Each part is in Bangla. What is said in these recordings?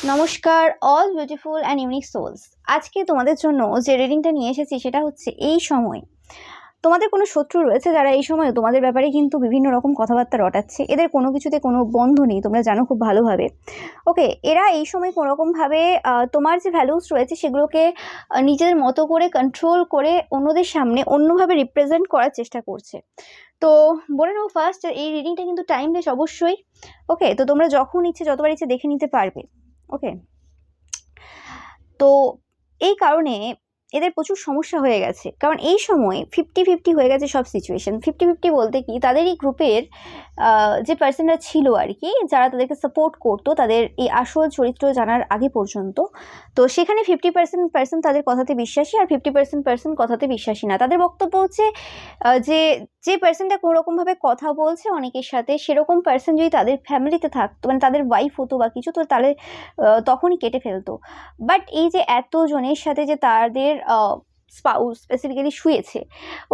নমস্কার all beautiful and unique souls. আজকে তোমাদের জন্য যে রিডিংটা নিয়ে এসেছি সেটা হচ্ছে এই সময় তোমাদের কোনো শত্রু রয়েছে যারা এই সময় তোমাদের ব্যাপারে কিন্তু বিভিন্ন রকম কথাবার্তা রটাচ্ছে। এদের কোনো কিছুতে কোনো বন্ধ নেই, তোমরা জানো খুব ভালোভাবে। ওকে, এরা এই সময় কোনোরকমভাবে তোমার যে ভ্যালুস রয়েছে সেগুলোকে নিজের মতো করে কন্ট্রোল করে অন্যদের সামনে অন্যভাবে রিপ্রেজেন্ট করার চেষ্টা করছে। তো বলে নাও ফার্স্ট, এই রিডিংটা কিন্তু টাইমলেস অবশ্যই। ওকে, তো তোমরা যখন ইচ্ছে যতবার ইচ্ছে দেখে নিতে পারবে। ওকে, তো এই কারণে এদের প্রচুর সমস্যা হয়ে গেছে, কারণ এই সময় 50-50 হয়ে গেছে সব সিচুয়েশন। 50-50 বলতে কি, তাদেরই গ্রুপের যে পার্সনরা ছিল আর কি, যারা তাদেরকে সাপোর্ট করতো তাদের এই আসল চরিত্র জানার আগে পর্যন্ত, তো সেখানে 50% তাদের কথাতে বিশ্বাসী আর 50% কথাতে বিশ্বাসী না। তাদের বক্তব্য হচ্ছে যে যে পার্সনটা কোনোরকমভাবে কথা বলছে অনেকের সাথে, সেরকম পার্সন যদি তাদের ফ্যামিলিতে থাকতো, মানে তাদের ওয়াইফ হতো বা কিছু, তো তাহলে তখনই কেটে ফেলতো। বাট এই যে এতজনের সাথে যে তাদের স্পাউস স্পেসিফিক্যালি শুয়েছে,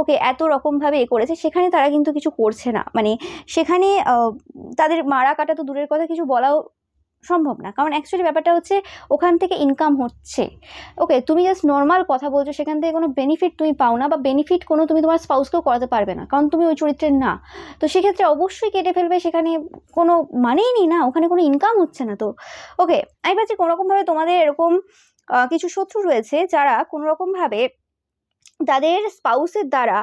ওকে, এত রকমভাবে করেছে, সেখানে তারা কিন্তু কিছু করছে না। মানে সেখানে তাদের মারা কাটা তো দূরের কথা, কিছু বলাও সম্ভব না, কারণ অ্যাকচুয়ালি ব্যাপারটা হচ্ছে ওখান থেকে ইনকাম হচ্ছে। ওকে, তুমি জাস্ট নর্মাল কথা বলছো, সেখান থেকে কোনো বেনিফিট তুমি পাও না, বা বেনিফিট কোনো তুমি তোমার স্পাউসকেও করাতে পারবে না, কারণ তুমি ওই চরিত্রের না। তো সেক্ষেত্রে অবশ্যই কেটে ফেলবে, সেখানে কোনো মানেই নেই না, ওখানে কোনো ইনকাম হচ্ছে না। তো ওকে, আমি ভাবছি কোনোরকমভাবে তোমাদের এরকম কিছু শত্রু রয়েছে যারা কোনোরকমভাবে তাদের স্পাউসের দ্বারা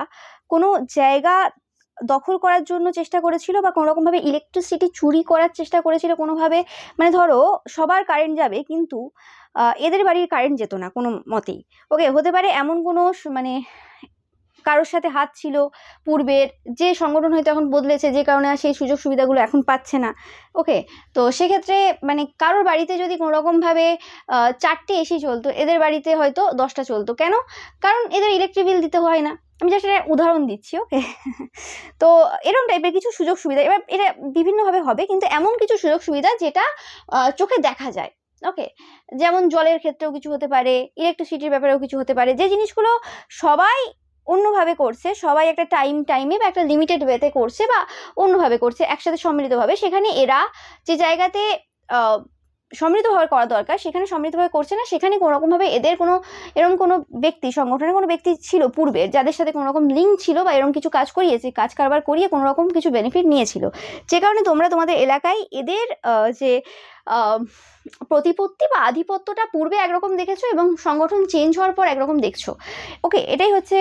কোনো জায়গা দখল করার জন্য চেষ্টা করেছিল, বা কোনোরকমভাবে ইলেকট্রিসিটি চুরি করার চেষ্টা করেছিল কোনোভাবে। মানে ধরো সবার কারেন্ট যাবে, কিন্তু এদের বাড়ির কারেন্ট যেত না কোনো মতেই। ওকে, হতে পারে এমন কোনো মানে কারোর সাথে হাত ছিল পূর্বের, যে সংগঠন হয়তো এখন বদলেছে, যে কারণে সেই সুযোগ সুবিধাগুলো এখন পাচ্ছে না। ওকে, তো সেক্ষেত্রে মানে কারোর বাড়িতে যদি কোনোরকমভাবে 4টে এসি চলতো, এদের বাড়িতে হয়তো 10টা চলতো। কেন? কারণ এদের ইলেকট্রিক বিল দিতে হয় না। আমি জাস্ট একটা উদাহরণ দিচ্ছি। ওকে, তো এরকম টাইপের কিছু সুযোগ সুবিধা, এবার এটা বিভিন্নভাবে হবে, কিন্তু এমন কিছু সুযোগ সুবিধা যেটা চোখে দেখা যায়। ওকে, যেমন জলের ক্ষেত্রেও কিছু হতে পারে, ইলেকট্রিসিটির ব্যাপারেও কিছু হতে পারে, যে জিনিসগুলো সবাই অন্যভাবে করছে, সবাই একটা টাইমে বা একটা লিমিটেড ওয়েতে করছে, বা অন্যভাবে করছে একসাথে সম্মিলিতভাবে, সেখানে এরা যে জায়গাতে সমৃদ্ধভাবে করা দরকার সেখানে সমৃদ্ধভাবে করছে না। সেখানে কোনোরকমভাবে এদের কোনো এরকম কোনো ব্যক্তি, সংগঠনের কোনো ব্যক্তি ছিল পূর্বের, যাদের সাথে কোনো রকম লিঙ্ক ছিল, বা এরকম কিছু কাজ করিয়েছে, কাজ কারবার করিয়ে কোনো রকম কিছু বেনিফিট নিয়েছিল, যে কারণে তোমরা তোমাদের এলাকায় এদের যে প্রতিপত্তি বা আধিপত্যটা পূর্বে একরকম দেখেছো এবং সংগঠন চেঞ্জ হওয়ার পর একরকম দেখছো। ওকে, এটাই হচ্ছে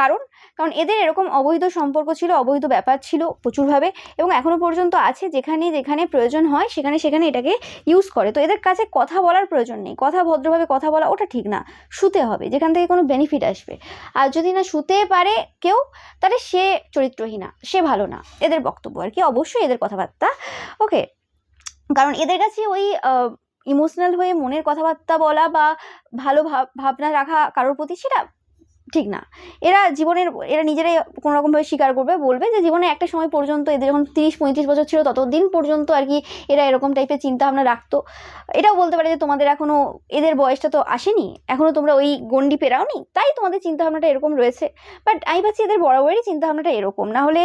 কারণ কারণ এদের এরকম অবৈধ সম্পর্ক ছিল, অবৈধ ব্যাপার ছিল প্রচুরভাবে, এবং এখনো পর্যন্ত আছে। যেখানে যেখানে প্রয়োজন হয় সেখানে সেখানে এটাকে ইউজ করে। তো এদের কাছে কথা বলার প্রয়োজন নেই, কথা ভদ্রভাবে কথা বলা ওটা ঠিক না, শুতে হবে যেখান থেকে কোনো বেনিফিট আসবে। আর যদি না শুতে পারে কেউ, তাহলে সে চরিত্রহীনা, সে ভালো না, এদের বক্তব্য আর কি, অবশ্যই এদের কথাবার্তা। ওকে, কারণ এদের কাছে ওই ইমোশনাল হয়ে মনের কথাবার্তা বলা বা ভালো ভাবনা রাখা কারোর প্রতি, সেটা ঠিক না। এরা নিজেরাই কোনো রকমভাবে স্বীকার করবে, বলবে যে জীবনে একটা সময় পর্যন্ত, এদের যখন 30-35 বছর ছিল ততদিন পর্যন্ত আর কি এরা এরকম টাইপের চিন্তা ভাবনা রাখতো। এটাও বলতে পারে যে তোমাদের এখনো, এদের বয়সটা তো আসেনি এখনো, তোমরা ওই গণ্ডি পেরাওনি, তাই তোমাদের চিন্তা ভাবনাটা এরকম রয়েছে। বাট আমি ভাবছি এদের বরাবরই চিন্তা ভাবনাটা এরকম, না হলে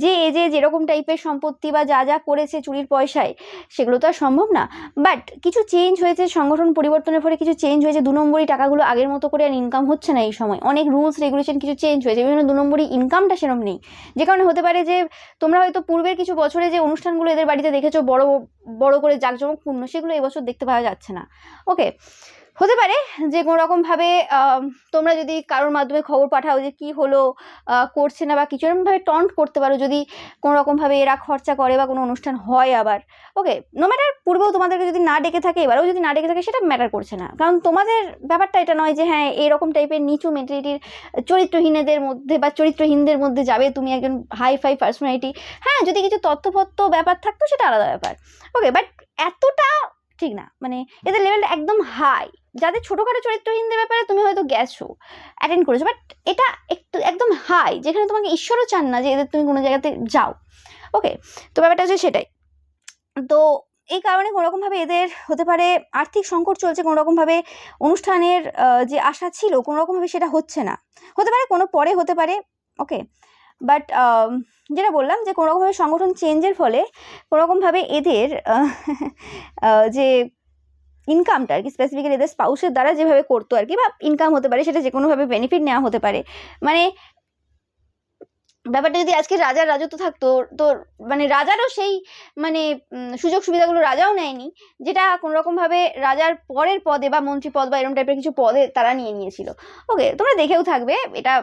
যে যেরকম টাইপের সম্পত্তি বা যা যা করেছে চুরির পয়সায়, সেগুলো তো আর সম্ভব না। বাট কিছু চেঞ্জ হয়েছে, সংগঠন পরিবর্তনের ফলে কিছু চেঞ্জ হয়েছে। 2 নম্বরই টাকাগুলো আগের মতো করে আর ইনকাম হচ্ছে না এই সময়, অনেক রুলস রেগুলেশন কিছু চেঞ্জ হয়েছে, বিভিন্ন 2 নম্বরই ইনকামটা সেরকম নেই। যে কারণে হতে পারে যে তোমরা হয়তো পূর্বের কিছু বছরে যে অনুষ্ঠানগুলো এদের বাড়িতে দেখেছো বড় বড় করে জাঁকজমকপূর্ণ, সেগুলো এবছর দেখতে পাওয়া যাচ্ছে না। ওকে, হতে পারে যে কোনো রকমভাবে তোমরা যদি কারোর মাধ্যমে খবর পাঠাও যে কি হলো, করছে না বা কিছু, এরকমভাবে টন্ট করতে পারো যদি কোনো রকমভাবে এরা খরচা করে বা কোনো অনুষ্ঠান হয় আবার। ওকে, নো ম্যাটার পূর্বেও তোমাদেরকে যদি না ডেকে থাকে, এবারেও যদি না ডেকে থাকে, সেটা ম্যাটার করছে না, কারণ তোমাদের ব্যাপারটা এটা নয় যে হ্যাঁ এরকম টাইপের নিচু মেন্টালিটির চরিত্রহীনদের মধ্যে বা চরিত্রহীনদের মধ্যে যাবে তুমি, একজন হাই ফাই পার্সোনালিটি। হ্যাঁ, যদি কিছু তথ্যপত্র ব্যাপার থাকতো সেটা আলাদা ব্যাপার। ওকে, বাট এতটা ঠিক না, মানে এদের লেভেলটা একদম হাই। যাদের ছোটোখাটো চরিত্রহীনদের ব্যাপারে তুমি হয়তো গেছো, অ্যাটেন্ড করেছো, বাট এটা একটু একদম হাই, যেখানে তোমাকে ঈশ্বরও চান না যে এদের তুমি কোনো জায়গাতে যাও। ওকে, তো ব্যাপারটা হচ্ছে সেটাই। তো এই কারণে কোনোরকমভাবে এদের হতে পারে আর্থিক সংকট চলছে, কোনোরকমভাবে অনুষ্ঠানের যে আশা ছিল কোনোরকমভাবে সেটা হচ্ছে না, হতে পারে কোনো পরে হতে পারে। ওকে, বাট যেটা বললাম যে কোনোরকমভাবে সংগঠন চেঞ্জের ফলে কোনোরকমভাবে এদের যে ইনকামটা আর কি স্পেসিফিক্যালি এদের স্পাউসের দ্বারা যেভাবে করতো আর কি, বা ইনকাম হতে পারে, সেটা যে কোনোভাবে বেনিফিট নেওয়া হতে পারে। মানে ব্যাপারটা যদি আজকে রাজার রাজত্ব থাকতো, তো মানে রাজারও সেই মানে সুযোগ সুবিধাগুলো রাজাও নেয়নি, যেটা কোনো রকম ভাবে রাজার পরের পদে বা মন্ত্রী পদ বা এরকম টাইপের কিছু পদে তারা নিয়েছিল। ওকে, তোমরা দেখেও থাকবে, এটা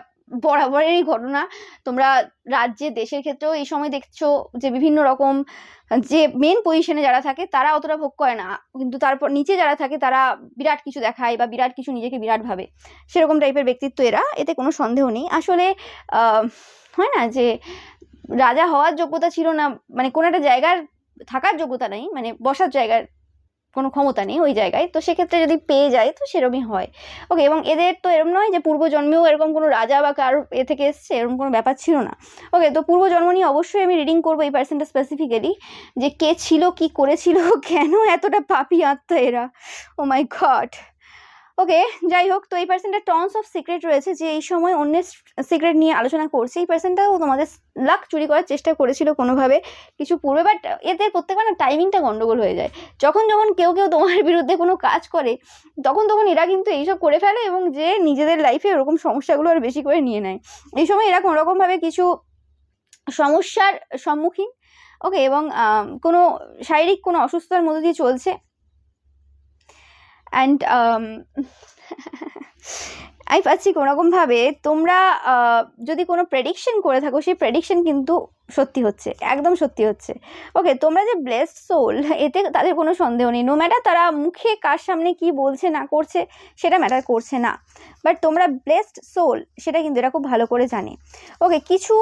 বরাবরেরই ঘটনা। তোমরা রাজ্যে দেশের ক্ষেত্রেও এই সময় দেখছো যে বিভিন্ন রকম যে মেন পজিশনে যারা থাকে তারা অতটা ভোগ করে না, কিন্তু তারপর নিচে যারা থাকে তারা বিরাট কিছু দেখায় বা বিরাট কিছু নিজেকে বিরাট ভাবে, সেরকম টাইপের ব্যক্তিত্ব এরা, এতে কোনো সন্দেহ নেই। আসলে হয় না যে রাজা হওয়ার যোগ্যতা ছিল না, মানে কোনো একটা জায়গার থাকার যোগ্যতা নেই, মানে বসার জায়গার কোনো ক্ষমতা নেই ওই জায়গায়, তো সেক্ষেত্রে যদি পেয়ে যায় তো সেরকমই হয়। ওকে, এবং এদের তো এরকম নয় যে পূর্বজন্মেও এরকম কোনো রাজা বা কারো এ থেকে এসছে, এরকম কোনো ব্যাপার ছিল না। ওকে, তো পূর্বজন্ম নিয়ে অবশ্যই আমি রিডিং করবো এই পার্সনটা স্পেসিফিক্যালি, যে কে ছিল, কি করেছিল, কেন এতটা পাপী আত্মা এরা, ও মাই গড। ওকে, যাই হোক, তো এই পার্সনটা টনস অফ সিক্রেট রয়েছে, যে এই সময় অন্যের সিক্রেট নিয়ে আলোচনা করছে। এই পার্সনটাও তোমাদের লাক চুরি করার চেষ্টা করেছিল কোনোভাবে কিছু পূর্বে, বাট এদের প্রত্যেকবার না টাইমিংটা গন্ডগোল হয়ে যায়। যখন যখন কেউ কেউ তোমার বিরুদ্ধে কোনো কাজ করে, তখন তখন এরা কিন্তু এইসব করে ফেলে, এবং যে নিজেদের লাইফে ওরকম সমস্যাগুলো আর বেশি করে নিয়ে নেয়। এই সময় এরা কোনোরকমভাবে কিছু সমস্যার সম্মুখীন, ওকে, এবং কোনো শারীরিক কোনো অসুস্থতার মধ্যে দিয়ে চলছে। অ্যান্ড আমি পাচ্ছি কোনোরকমভাবে তোমরা যদি কোনো প্রেডিকশন করে থাকো, সেই প্রেডিকশন কিন্তু সত্যি হচ্ছে, একদম সত্যি হচ্ছে। ওকে, তোমরা যে ব্লেসড সোল, এতে তাদের কোনো সন্দেহ নেই। নো ম্যাটার তারা মুখে কার সামনে কি বলছে না করছে সেটা ম্যাটার করছে না, বাট তোমরা ব্লেসড সোল সেটা কিন্তু এরা খুব ভালো করে জানে। ওকে, কিছু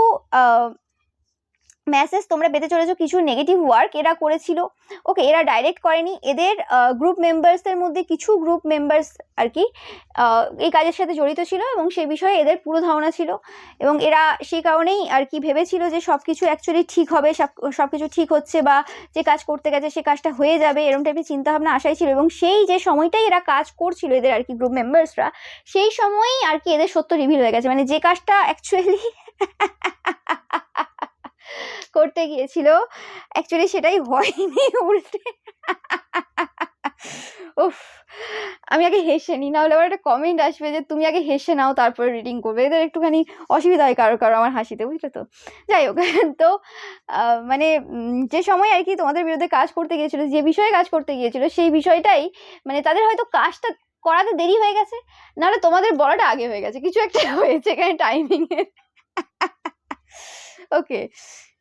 মেসেজ তোমরা পেতে চলেছো, কিছু নেগেটিভ ওয়ার্ক এরা করেছিল। ওকে, এরা ডাইরেক্ট করেনি, এদের গ্রুপ মেম্বার্সদের মধ্যে কিছু গ্রুপ মেম্বার্স আর কি এই কাজের সাথে জড়িত ছিল, এবং সেই বিষয়ে এদের পুরো ধারণা ছিল, এবং এরা সেই কারণেই আর কি ভেবেছিল যে সব কিছু অ্যাকচুয়ালি ঠিক হবে, সব কিছু ঠিক হচ্ছে, বা যে কাজ করতে গেছে সে কাজটা হয়ে যাবে, এরকম টাইপের চিন্তাভাবনা আশাই ছিল। এবং সেই যে সময়টাই এরা কাজ করছিল এদের আর কি গ্রুপ মেম্বার্সরা, সেই সময়ই আর কি এদের সত্য রিভিল হয়ে গেছে, মানে যে কাজটা অ্যাকচুয়ালি করতে গিয়েছিল অ্যাকচুয়ালি সেটাই হয়নি, উল্টে। উফ, আমি আগে হেসে নিই, নাহলে আবার একটা কমেন্ট আসবে যে তুমি আগে হেসে নাও তারপরে রিডিং করবে, এদের একটুখানি অসুবিধা হয় কারো কারো আমার হাসিতে, বুঝলে তো। যাই হোক, তো মানে যে সময় আর কি তোমাদের বিরুদ্ধে কাজ করতে গিয়েছিল, যে বিষয়ে কাজ করতে গিয়েছিল সেই বিষয়টাই মানে তাদের হয়তো কাজটা করাতে দেরি হয়ে গেছে, নাহলে তোমাদের বলাটা আগে হয়ে গেছে, কিছু একটা হয়েছে এখানে টাইমিং এর। ওকে,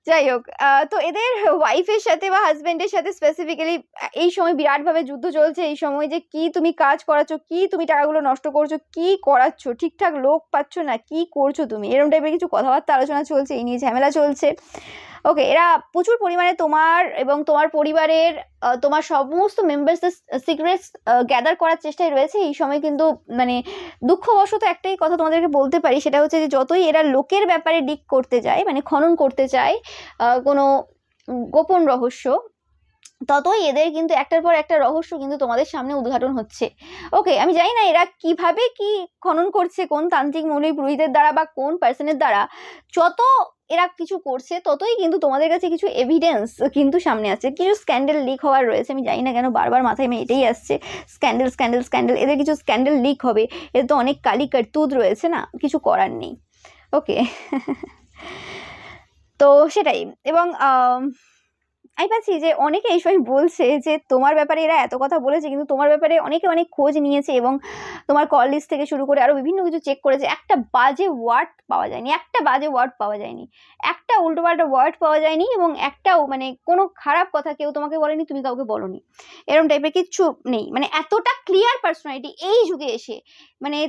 যাই হোক, তো এদের ওয়াইফের সাথে বা হাজবেন্ডের সাথে স্পেসিফিক্যালি এই সময় বিরাটভাবে যুদ্ধ চলছে। এই সময় যে কি তুমি কাজ করাচ্ছ, কি তুমি টাকাগুলো নষ্ট করছো, কি করাচ্ছ, ঠিকঠাক লোক পাচ্ছ না, কি করছো তুমি, এরকম টাইপের কিছু কথাবার্তা আলোচনা চলছে, এই নিয়ে ঝামেলা চলছে। ওকে, এরা প্রচুর পরিমাণে তোমার এবং তোমার পরিবারের তোমার সমস্ত মেম্বার্সদের সিক্রেটস গ্যাদার করার চেষ্টায় রয়েছে এই সময়। কিন্তু মানে দুঃখবশত একটাই কথা তোমাদেরকে বলতে পারি, সেটা হচ্ছে যে যতই এরা লোকের ব্যাপারে ডিগ করতে যায়, মানে খনন করতে চায় কোনো গোপন রহস্য, ততই এদের কিন্তু একটার পর একটা রহস্য কিন্তু তোমাদের সামনে উদ্ঘাটন হচ্ছে। ওকে, আমি জানি না এরা কিভাবে কি খনন করছে, কোন তান্ত্রিক মৌলবী পুরোহিতের দ্বারা বা কোন পার্সনের দ্বারা, যত এরা কিছু করছে ততই কিন্তু তোমাদের কাছে কিছু এভিডেন্স কিন্তু সামনে আসছে। কিছু স্ক্যান্ডেল লিক হওয়ার রয়েছে, আমি জানি না কেন বারবার মাথায় এটাই আসছে, স্ক্যান্ডেল স্ক্যান্ডেল স্ক্যান্ডেল, এদের কিছু স্ক্যান্ডেল লিক হবে, এদের তো অনেক কালি কার্তুদ রয়েছে না, কিছু করার নেই। ওকে, তো সেটাই। এবং আমি পাচ্ছি যে অনেকে এই সময় বলছে যে তোমার ব্যাপারে এরা এত কথা বলেছে, কিন্তু তোমার ব্যাপারে অনেকে অনেক খোঁজ নিয়েছে, এবং তোমার কল লিস্ট থেকে শুরু করে আরো বিভিন্ন কিছু চেক করেছে, একটা বাজে ওয়ার্ড পাওয়া যায়নি, একটা বাজে ওয়ার্ড পাওয়া যায়নি, একটা উল্টোপাল্টা ওয়ার্ড পাওয়া যায়নি, এবং একটাও মানে কোনো খারাপ কথা কেউ তোমাকে বলেনি, তুমি কাউকে বলোনি, এরকম টাইপের কিচ্ছু নেই। মানে এতটা ক্লিয়ার পার্সোনালিটি এই যুগে এসে, মানে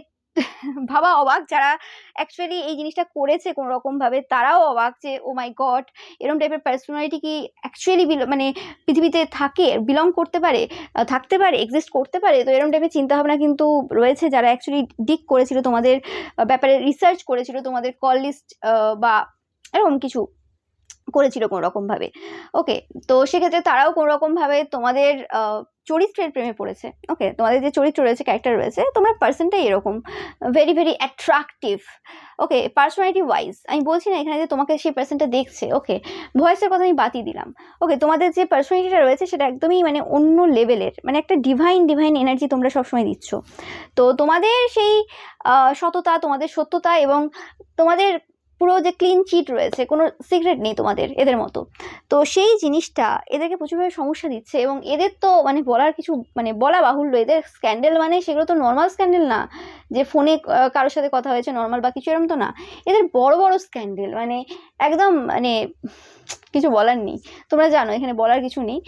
ভাবা অবাক, যারা অ্যাকচুয়ালি এই জিনিসটা করেছে কোনো রকম ভাবে তারাও অবাক যে ও মাই গড, এরকম টাইপের পার্সোনালিটি কি অ্যাকচুয়ালি মানে পৃথিবীতে থাকে, বিলং করতে পারে, থাকতে পারে, এক্সিস্ট করতে পারে। তো এরকম টাইপের চিন্তাভাবনা কিন্তু রয়েছে, যারা অ্যাকচুয়ালি ডিগ করেছিল তোমাদের ব্যাপারে, রিসার্চ করেছিল, তোমাদের কল লিস্ট বা এরকম কিছু করেছিল কোনো রকমভাবে। ওকে, তো সেক্ষেত্রে তারাও কোনো রকমভাবে তোমাদের চরিত্রের প্রেমে পড়েছে। ওকে, তোমাদের যে চরিত্র রয়েছে, ক্যারেক্টার রয়েছে, তোমরা পার্সনটাই এরকম ভেরি ভেরি অ্যাট্রাকটিভ। ওকে, পার্সোনালিটি ওয়াইজ আমি বলছি না এখানে যে তোমাকে সেই পার্সনটা দেখছে। ওকে, ভয়েসের কথা আমি বাতিই দিলাম। ওকে, তোমাদের যে পার্সোনালিটিটা রয়েছে সেটা একদমই মানে অন্য লেভেলের, মানে একটা ডিভাইন এনার্জি তোমরা সবসময় দিচ্ছ। তো তোমাদের সেই সততা, তোমাদের সত্যতা এবং তোমাদের পুরো যে ক্লিন চিট রয়েছে, কোনো সিক্রেট নেই তোমাদের এদের মতো। তো সেই জিনিসটা এদেরকে প্রচুরভাবে সমস্যা দিচ্ছে এবং এদের তো মানে বলার কিছু মানে বলা বাহুল্য। এদের স্ক্যান্ডেল মানে সেগুলো তো নর্মাল স্ক্যান্ডেল না যে ফোনে কারোর সাথে কথা হয়েছে নর্মাল বা কিছু এরকম তো না। এদের বড় বড় স্ক্যান্ডেল, মানে একদম মানে কিছু বলার নেই। তোমরা জানো এখানে বলার কিছু নেই।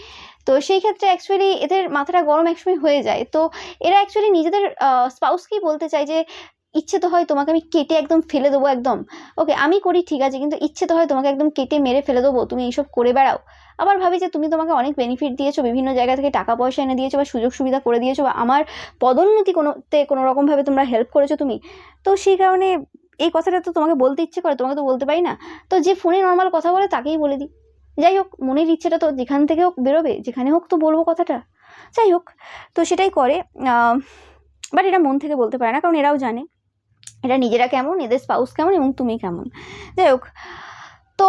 তো সেই ক্ষেত্রে অ্যাকচুয়ালি এদের মাথাটা গরম একসময় হয়ে যায়। তো এরা অ্যাকচুয়ালি নিজেদের স্পাউসকেই বলতে চায় যে ইচ্ছে তো হয় তোমাকে আমি কেটে একদম ফেলে দেবো একদম। ওকে, আমি করি ঠিক আছে, কিন্তু ইচ্ছে তো হয় তোমাকে একদম কেটে মেরে ফেলে দেবো, তুমি এইসব করে বেড়াও। আবার ভাবি যে তুমি তোমাকে অনেক বেনিফিট দিয়েছো, বিভিন্ন জায়গা থেকে টাকা পয়সা এনে দিয়েছো বা সুযোগ সুবিধা করে দিয়েছো বা আমার পদোন্নতি কোনো রকমভাবে তোমরা হেল্প করেছো তুমি। তো সেই কারণে এই কথাটা তো তোমাকে বলতে ইচ্ছে করে, তোমাকে তো বলতে পারি না। তো যে ফোনে নর্মাল কথা বলে তাকেই বলে দিই। যাই হোক, মনের ইচ্ছেটা তো যেখান থেকে হোক বেরোবে, যেখানে হোক তো বলবো কথাটা। যাই হোক, তো সেটাই করে। বাট এরা মন থেকে বলতে পারে না, কারণ এরাও জানে এরা নিজেরা কেমন, এদের স্পাউস কেমন এবং তুমি কেমন। যাই হোক, তো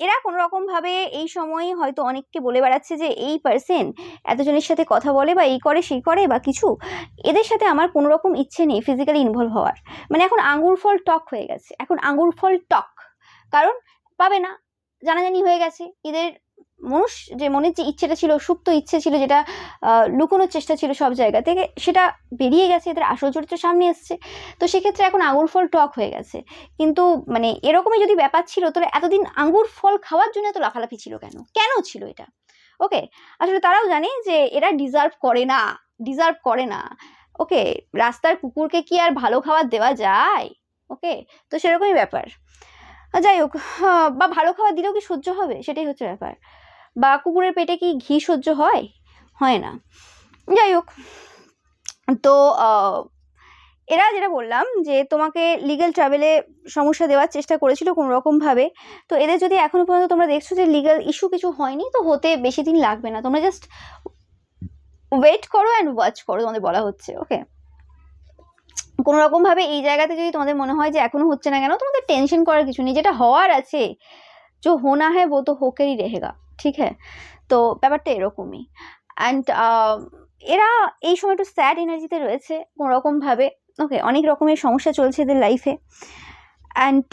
এরা কোনো রকমভাবে এই সময় হয়তো অনেককে বলে বেড়াচ্ছে যে এই পার্সন এতজনের সাথে কথা বলে বা এই করে সেই করে বা কিছু, এদের সাথে আমার কোনো রকম ইচ্ছে নেই ফিজিক্যালি ইনভলভ হওয়ার। মানে এখন আঙুর ফল টক হয়ে গেছে, এখন আঙুর ফল টক, কারণ পাবে না, জানাজানি হয়ে গেছে। এদের মনের যে ইচ্ছেটা ছিল, সুপ্ত ইচ্ছে ছিল, যেটা লুকোনোর চেষ্টা ছিল সব জায়গা থেকে, সেটা বেরিয়ে গেছে, এদের আসল চরিত্র সামনে এসছে। তো সেক্ষেত্রে এখন আঙুর ফল টক হয়ে গেছে। কিন্তু মানে এরকমই যদি ব্যাপার ছিল, তাহলে এতদিন আঙুর ফল খাওয়ার জন্য এত লাফালাফি ছিল কেন, কেন ছিল এটা? ওকে, আসলে তারাও জানে যে এরা ডিজার্ভ করে না। ওকে, রাস্তার কুকুরকে কি আর ভালো খাবার দেওয়া যায়? ওকে, তো সেরকমই ব্যাপার। যাই হোক, বা ভালো খাবার দিলেও কি সহ্য হবে, সেটাই হচ্ছে ব্যাপার। বা কুকুরের পেটে কি ঘি সহ্য হয়? হয় না। যাই হোক, তো এরা যেটা বললাম যে তোমাকে লিগ্যাল ট্রাভেলে সমস্যা দেওয়ার চেষ্টা করেছিল কোনো রকমভাবে। তো এদের যদি এখনো পর্যন্ত তোমরা দেখছো যে লিগ্যাল ইস্যু কিছু হয়নি, তো হতে বেশি দিন লাগবে না। তোমরা জাস্ট ওয়েট করো অ্যান্ড ওয়াচ করো, তোমাদের বলা হচ্ছে। ওকে, কোনো রকমভাবে এই জায়গাতে যদি তোমাদের মনে হয় যে এখনো হচ্ছে না কেন, তোমাদের টেনশন করার কিছু নেই। যেটা হওয়ার আছে, जो होना है वो तो होकर ही रहेगा, ঠিক है? তো ব্যাপারটা এরকমই। অ্যান্ড এরা এই সময় একটু স্যাড এনার্জিতে রয়েছে কোনো রকমভাবে। ওকে, অনেক রকমের সমস্যা চলছে এদের লাইফে। অ্যান্ড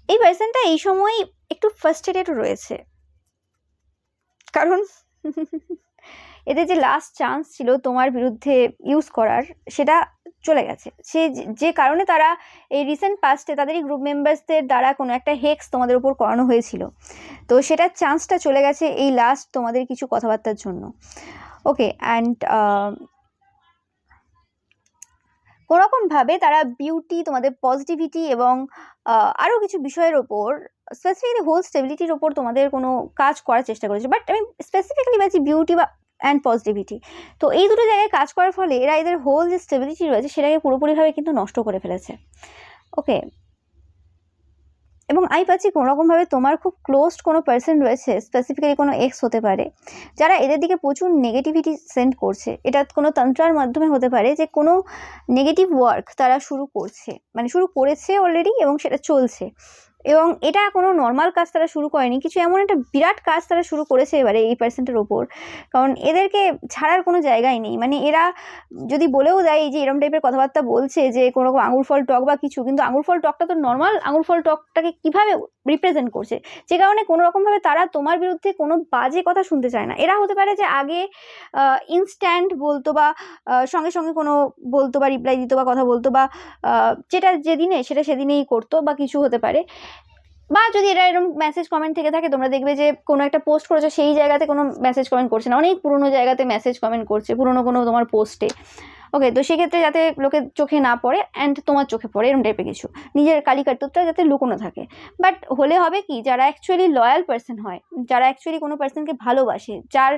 এই পার্সনটা এই সময় একটু ফ্রাস্ট্রেটেড রয়েছে, কারণ এদের যে লাস্ট চান্স ছিল তোমার বিরুদ্ধে ইউজ করার, সেটা চলে গেছে। যে কারণে তারা এই রিসেন্ট পাস্টে তাদেরই গ্রুপ মেম্বার্সদের দ্বারা কোনো একটা হেক্স তোমাদের উপর করানো হয়েছিল, তো সেটার চান্সটা চলে গেছে এই লাস্ট তোমাদের কিছু কথাবার্তার জন্য। ওকে, অ্যান্ড কোনোরকমভাবে তারা বিউটি, তোমাদের পজিটিভিটি এবং আরও কিছু বিষয়ের ওপর, স্পেসিফিক্যালি হোল স্টেবিলিটির ওপর তোমাদের কোনো কাজ করার চেষ্টা করেছে। বাট আমি স্পেসিফিক্যালি বলছি বিউটি বা অ্যান্ড পজিটিভিটি। তো এই দুটো জায়গায় কাজ করার ফলে এরা এদের হোল যে স্টেবিলিটি রয়েছে সেটাকে পুরোপুরিভাবে কিন্তু নষ্ট করে ফেলেছে। ওকে, এবং আমি পাচ্ছি কোনোরকমভাবে তোমার খুব ক্লোজড কোনো পার্সন রয়েছে, স্পেসিফিক্যালি কোনো এক্স হতে পারে, যারা এদের দিকে প্রচুর নেগেটিভিটি সেন্ড করছে। এটা কোনো তন্ত্রার মাধ্যমে হতে পারে যে কোনো নেগেটিভ ওয়ার্ক তারা শুরু করছে, মানে শুরু করেছে অলরেডি এবং সেটা চলছে। এবং এটা কোনো নর্মাল কাজ তারা শুরু করেনি, কিছু এমন একটা বিরাট কাজ তারা শুরু করেছে এবারে এই পার্সেন্টের ওপর। কারণ এদেরকে ছাড়ার কোনো জায়গায় নেই। মানে এরা যদি বলেও দেয় এই যে এরম টাইপের কথাবার্তা বলছে যে কোনো রকম আঙুর ফল টক বা কিছু, কিন্তু আঙুর ফল টকটা তো নর্মাল আঙুর ফল টকটাকে কীভাবে রিপ্রেজেন্ট করছে, যে কারণে কোনো রকমভাবে তারা তোমার বিরুদ্ধে কোনো বাজে কথা শুনতে চায় না। এরা হতে পারে যে আগে ইনস্ট্যান্ট বলতো বা সঙ্গে সঙ্গে কোনো বলতো বা রিপ্লাই দিত বা কথা বলতো বা যেটা যেদিনে সেটা সেদিনেই করতো বা কিছু হতে পারে। বা যদি এরা এরকম মেসেজ কমেন্ট থেকে থাকে, তোমরা দেখবে যে কোনো একটা পোস্ট করেছো সেই জায়গাতে কোনো মেসেজ কমেন্ট করছে না, অনেক পুরোনো জায়গাতে মেসেজ কমেন্ট করছে পুরোনো কোনো তোমার পোস্টে। ওকে, তো সেক্ষেত্রে যাতে লোকের চোখে না পড়ে অ্যান্ড তোমার চোখে পড়ে এরকম টাইপের কিছু, নিজের কালিকার্তুকটা যাতে লুকোনো থাকে। বাট হলে হবে কি, যারা অ্যাকচুয়ালি লয়াল পার্সন হয়, যারা অ্যাকচুয়ালি কোনো পার্সনকে ভালোবাসে, যার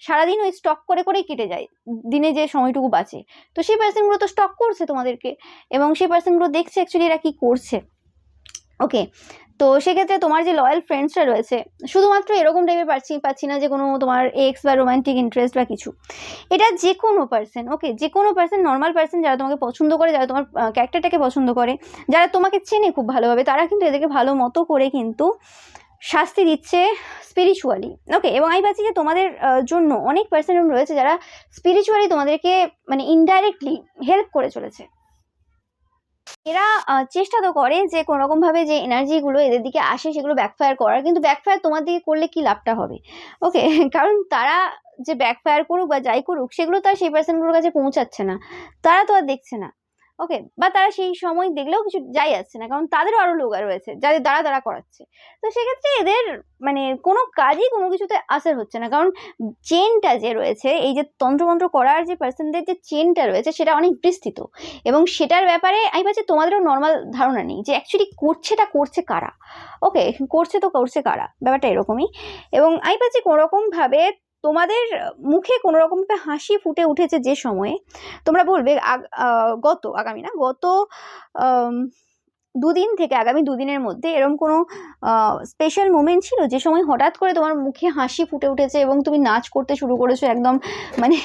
সারাদিন ওই স্টক করে করেই কেটে যায় দিনে যে সময়টুকু বাঁচে, তো সেই পার্সনগুলো তো স্টক করছে তোমাদেরকে এবং সেই পার্সনগুলো দেখছে অ্যাকচুয়ালি এরা কী করছে। ওকে, তো সেক্ষেত্রে তোমার যে লয়াল ফ্রেন্ডসরা রয়েছে, শুধুমাত্র এরকম টাইপের পাচ্ছি না যে কোনো তোমার এক্স বা রোমান্টিক ইন্টারেস্ট বা কিছু, এটা যে কোনো পার্সন, ওকে, যে কোনো পার্সন, নর্মাল পার্সন যারা তোমাকে পছন্দ করে, যারা তোমার ক্যারেক্টারটাকে পছন্দ করে, যারা তোমাকে চেনে খুব ভালোভাবে, তারা কিন্তু এদেরকে ভালো মতো করে কিন্তু শাস্তি দিচ্ছে স্পিরিচুয়ালি। ওকে, এবং আমি পাচ্ছি যে তোমাদের জন্য অনেক পার্সন রয়েছে যারা স্পিরিচুয়ালি তোমাদেরকে মানে ইনডাইরেক্টলি হেল্প করে চলেছে। এরা চেষ্টা তো করে যে কোনো রকম ভাবে যে এনার্জিগুলো এদের দিকে আসে সেগুলো ব্যাকফায়ার করার, কিন্তু ব্যাকফায়ার তোমার দিকে করলে কি লাভটা হবে? ওকে, কারণ তারা যে ব্যাকফায়ার করুক বা যাই করুক সেগুলো তো আর সেই পার্সনগুলোর কাছে পৌঁছাচ্ছে না, তারা তো আর দেখছে না। ওকে, বা তারা সেই সময় দেখলেও কিছু যাই আসছে না, কারণ তাদেরও আরো লোক রয়েছে যাদের দ্বারা তারা করাচ্ছে। তো সেক্ষেত্রে এদের মানে কোনো কাজই কোনো কিছুতে আসর হচ্ছে না, কারণ চেনটা যে রয়েছে, এই যে তন্ত্রমন্ত্র করার যে পার্সনদের যে চেনটা রয়েছে সেটা অনেক বিস্তৃত, এবং সেটার ব্যাপারে আমি ভাবছি তোমাদেরও নর্মাল ধারণা নেই যে অ্যাকচুয়ালি করছে কারা। ওকে, করছে কারা, ব্যাপারটা এরকমই। এবং আমি ভাবছি কোনোরকমভাবে তোমাদের মুখে কোনোরকমভাবে হাসি ফুটে উঠেছে যে সময়ে তোমরা বলবে গত দুদিন থেকে আগামী দুদিনের মধ্যে এরকম কোনো স্পেশাল মোমেন্ট ছিল যে সময় হঠাৎ করে তোমার মুখে হাসি ফুটে উঠেছে এবং তুমি নাচ করতে শুরু করেছো একদম মানে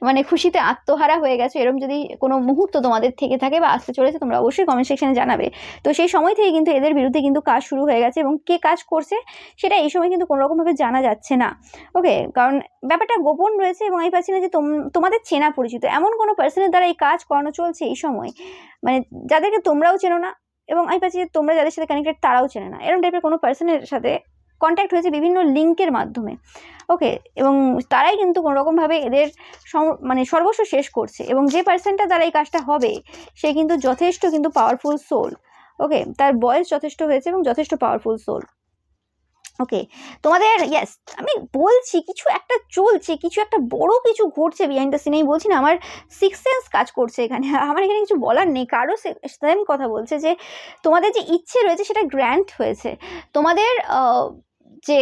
মানে খুশিতে আত্মহারা হয়ে গেছো, এরকম যদি কোনো মুহূর্ত তোমাদের থেকে থাকে বা আসতে চলেছে তোমরা অবশ্যই কমেন্ট সেকশনে জানাবে। তো সেই সময় থেকে কিন্তু এদের বিরুদ্ধে কিন্তু কাজ শুরু হয়ে গেছে, এবং কে কাজ করছে সেটা এই সময় কিন্তু কোনোরকমভাবে জানা যাচ্ছে না। ওকে, কারণ ব্যাপারটা গোপন রয়েছে, এবং আমি পাচ্ছি না যে তোমাদের চেনা পরিচিত এমন কোনো পার্সনের দ্বারা এই কাজ করানো চলছে এই সময়, মানে যাদেরকে তোমরাও চেনো না, এবং আমি পাচ্ছি যে তোমরা যাদের সাথে কানেক্টেড তারাও চেনে না, এরকম টাইপের কোনো পার্সনের সাথে কন্ট্যাক্ট হয়েছে বিভিন্ন লিঙ্কের মাধ্যমে। ওকে, এবং তারাই কিন্তু কোনোরকমভাবে এদের মানে সর্বস্ব শেষ করছে, এবং যে পার্সনটা দ্বারা এই কাজটা হবে সে কিন্তু যথেষ্ট কিন্তু পাওয়ারফুল সোল। ওকে, তার বয়স যথেষ্ট হয়েছে এবং যথেষ্ট পাওয়ারফুল সোল। ওকে, তোমাদের ইয়েস, আমি বলছি কিছু একটা চলছে, কিছু একটা বড় কিছু ঘটছে বিহাইন্ড দ্য সিন। আমি বলছি না আমার সিক্স সেন্স কাজ করছে এখানে, আমার এখানে কিছু বলার নেই, কারো সেম কথা বলছে যে তোমাদের যে ইচ্ছে রয়েছে সেটা গ্র্যান্ট হয়েছে। তোমাদের যে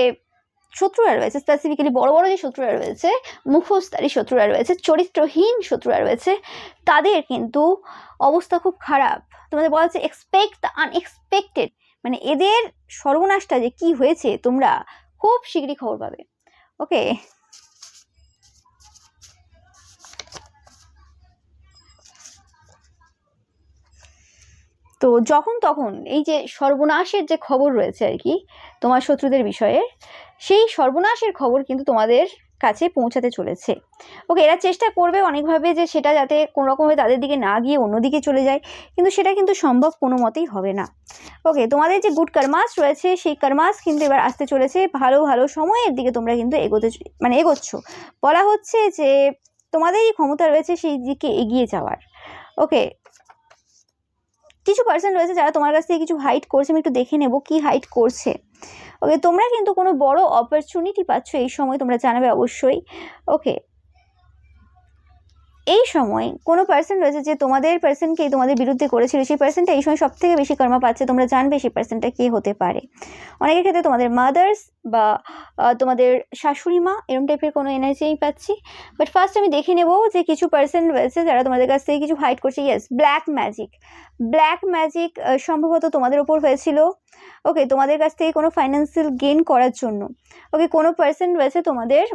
শত্রুরা রয়েছে, স্পেসিফিক্যালি বড় বড় যে শত্রুরা রয়েছে, মুখোশধারী শত্রুরা রয়েছে, চরিত্রহীন শত্রুরা রয়েছে, তাদের কিন্তু অবস্থা খুব খারাপ। তোমাদের বলা হচ্ছে এক্সপেক্ট দ্য আনএক্সপেক্টেড, মানে এদের সর্বনাশটা যে কি হয়েছে তোমরা খুব শীঘ্রই খবর পাবে। ওকে, তো যখন তখন এই যে সর্বনাশের যে খবর রয়েছে আর কি তোমার শত্রুদের বিষয়ে, সেই সর্বনাশের খবর কিন্তু তোমাদের কাছে পৌঁছাতে চলেছে। ওকে, এরা চেষ্টা করবে অনেকভাবে যে সেটা যাতে কোনোরকমভাবে তাদের দিকে না গিয়ে অন্যদিকে চলে যায়, কিন্তু সেটা কিন্তু সম্ভব কোনো মতেই হবে না। ওকে, তোমাদের যে গুড কর্মাস রয়েছে সেই কর্মাস কিন্তু এবার আসতে চলেছে, ভালো ভালো সময়ের দিকে তোমরা কিন্তু এগোচ্ছ। বলা হচ্ছে যে তোমাদেরই ক্ষমতা রয়েছে সেই দিকে এগিয়ে যাওয়ার। ওকে, কিছু পার্সন রয়েছে যারা তোমার কাছ থেকে কিছু হাইড করছে, আমি একটু দেখে নেব কি হাইড করছে। ওকে, তোমরা কিন্তু কোনো বড় অপরচুনিটি পাচ্ছ এই সময়, তোমরা জানাবে অবশ্যই। ওকে, এই সময় কোনো পার্সন রয়েছে যে তোমাদের পার্সনকেই তোমাদের বিরুদ্ধে করেছিল, সেই পার্সনটা এই সময় সব থেকে বেশি কর্মা পাচ্ছে, তোমরা জানবে সেই পার্সনটা কে হতে পারে। অনেকের ক্ষেত্রে তোমাদের মাদার্স বা তোমাদের শাশুড়ি মা, এরকম টাইপের কোনো এনার্জি আমি পাচ্ছি। বাট ফার্স্ট আমি দেখে নেব যে কিছু পার্সন রয়েছে যারা তোমাদের কাছ থেকে কিছু হাইড করছে। ইয়েস, ব্ল্যাক ম্যাজিক সম্ভবত তোমাদের ওপর হয়েছিল। ওকে, তোমাদের কাছ থেকে কোনো ফাইন্যান্সিয়াল গেইন করার জন্য। ওকে, কোনো পার্সন রয়েছে তোমাদের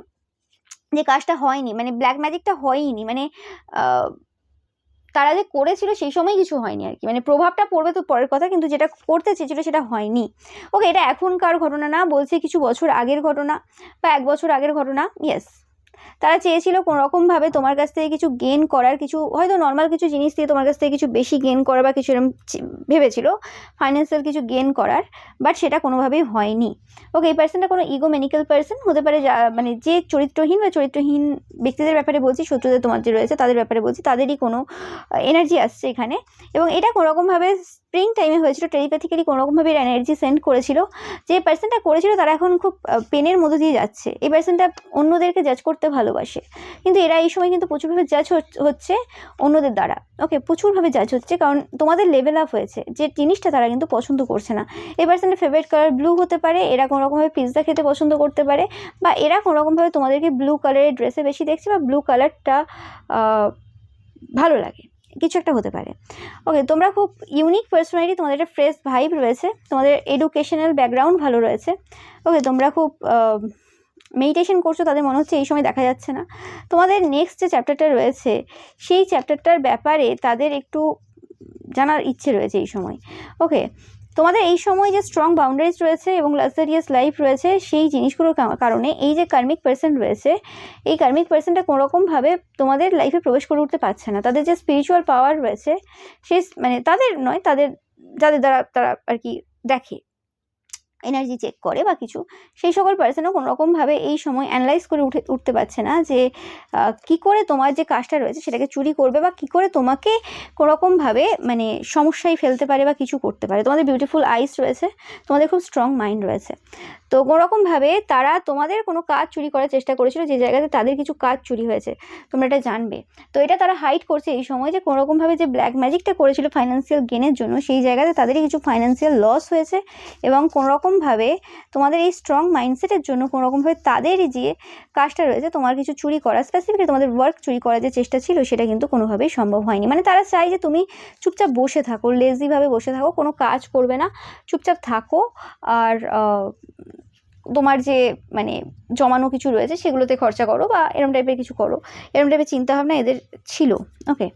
যে কাজটা হয়নি, মানে ব্ল্যাক ম্যাজিকটা হয়নি, মানে তারা যে করেছিল সেই সময় কিছু হয়নি আর কি, মানে প্রভাবটা পড়বে তো পরের কথা, কিন্তু যেটা করতে চেয়েছিল সেটা হয়নি। ওকে, এটা এখনকার ঘটনা না, বলছি কিছু বছর আগের ঘটনা বা 1 বছর আগের ঘটনা। ইয়েস, তারা চেয়েছিল কোনোরকমভাবে তোমার কাছ থেকে কিছু গেইন করার, কিছু হয়তো নর্মাল কিছু জিনিস দিয়ে তোমার কাছ থেকে কিছু বেশি গেইন করার বা কিছু এরকম ভেবেছিল ফাইন্যান্সিয়াল কিছু গেইন করার, বাট সেটা কোনোভাবেই হয়নি। ওকে, এই পার্সনটা কোনো ইগোমেনিক্যাল পার্সন হতে পারে, মানে যে চরিত্রহীন বা চরিত্রহীন ব্যক্তিদের ব্যাপারে বলছি, শত্রুদের তোমার যে রয়েছে তাদের ব্যাপারে বলছি, তাদেরই কোনো এনার্জি আসছে এখানে। এবং এটা কোনোরকমভাবে স্প্রিং টাইমে হয়েছিল, টেলিপ্যাথিক্যালি কোনোরকমভাবে এনার্জি সেন্ড করেছিল। যে পার্সনটা করেছিল তারা এখন খুব পেনের মধ্যে দিয়ে যাচ্ছে। এই পার্সনটা অন্যদেরকে জাজ করতে ভালোবাসে, কিন্তু এরা এই সময় কিন্তু প্রচুরভাবে জাজ হচ্ছে অন্যদের দ্বারা। ওকে, প্রচুরভাবে জাজ হচ্ছে, কারণ তোমাদের লেভেল আপ হয়েছে যে জিনিসটা তারা কিন্তু পছন্দ করছে না। এই পার্সনের ফেভারিট কালার ব্লু হতে পারে, এরা কোনোরকমভাবে পিৎজা খেতে পছন্দ করতে পারে, বা এরা কোনোরকমভাবে তোমাদেরকে ব্লু কালারের ড্রেসে বেশি দেখছে, বা ব্লু কালারটা ভালো লাগে। কিছু একটা হতে পারে। ওকে, তোমরা খুব ইউনিক পার্সোনালিটি, তোমাদের একটা ফ্রেশ ভাইব রয়েছে, তোমাদের এডুকেশনাল ব্যাকগ্রাউন্ড ভালো রয়েছে। ওকে, তোমরা খুব মেডিটেশন করছো, তাদের মনে হচ্ছে এই সময় দেখা যাচ্ছে না। তোমাদের নেক্সট যে চ্যাপ্টারটা রয়েছে সেই চ্যাপ্টারটার ব্যাপারে তাদের একটু জানার ইচ্ছে রয়েছে এই সময়। ওকে, তোমাদের এই সময় যে স্ট্রং বাউন্ডারিজ রয়েছে এবং লাক্সারিয়াস লাইফ রয়েছে সেই জিনিসগুলোর কারণে এই যে কার্মিক পার্সন রয়েছে, এই কার্মিক পার্সনটা কোনোরকমভাবে তোমাদের লাইফে প্রবেশ করে উঠতে পারছে না। তাদের যে স্পিরিচুয়াল পাওয়ার রয়েছে সেই মানে তাদের নয়, তাদের যাদের দ্বারা তারা আর কি দেখে, এনার্জি চেক করে বা কিছু, সেই সকল পার্সনও কোনোরকমভাবে এই সময় অ্যানালাইজ করে উঠতে পারছে না যে কী করে তোমার যে কাজটা রয়েছে সেটাকে চুরি করবে বা কী করে তোমাকে কোনোরকমভাবে মানে সমস্যায় ফেলতে পারে বা কিছু করতে পারে। তোমাদের বিউটিফুল আইস রয়েছে, তোমাদের খুব স্ট্রং মাইন্ড রয়েছে, তো কোনোরকমভাবে তারা তোমাদের কোনো কাজ চুরি করার চেষ্টা করেছিল, যে জায়গাতে তাদের কিছু কাজ চুরি হয়েছে তোমরা এটা জানবে। তো এটা তারা হাইড করছে এই সময়, যে কোনোরকমভাবে যে ব্ল্যাক ম্যাজিকটা করেছিল ফাইন্যান্সিয়াল গেনের জন্য, সেই জায়গাতে তাদেরই কিছু ফাইন্যান্সিয়াল লস হয়েছে এবং কোনোরকমভাবে তোমাদের এই স্ট্রং মাইন্ডসেটের জন্য কোনোরকমভাবে তাদেরই যে কাজটা রয়েছে তোমার কিছু চুরি করা, স্পেসিফিকলি তোমাদের ওয়ার্ক চুরি করার যে চেষ্টা ছিল সেটা কিন্তু কোনোভাবেই সম্ভব হয়নি। মানে তারা চায় যে তুমি চুপচাপ বসে থাকো, লেজিভাবে বসে থাকো, কোনো কাজ করবে না, চুপচাপ থাকো, আর তোমার যে মানে জমানো কিছু রয়েছে সেগুলোতে খরচা করো বা এরম টাইপের কিছু করো, এরম টাইপের চিন্তাভাবনা এদের ছিল। ওকে,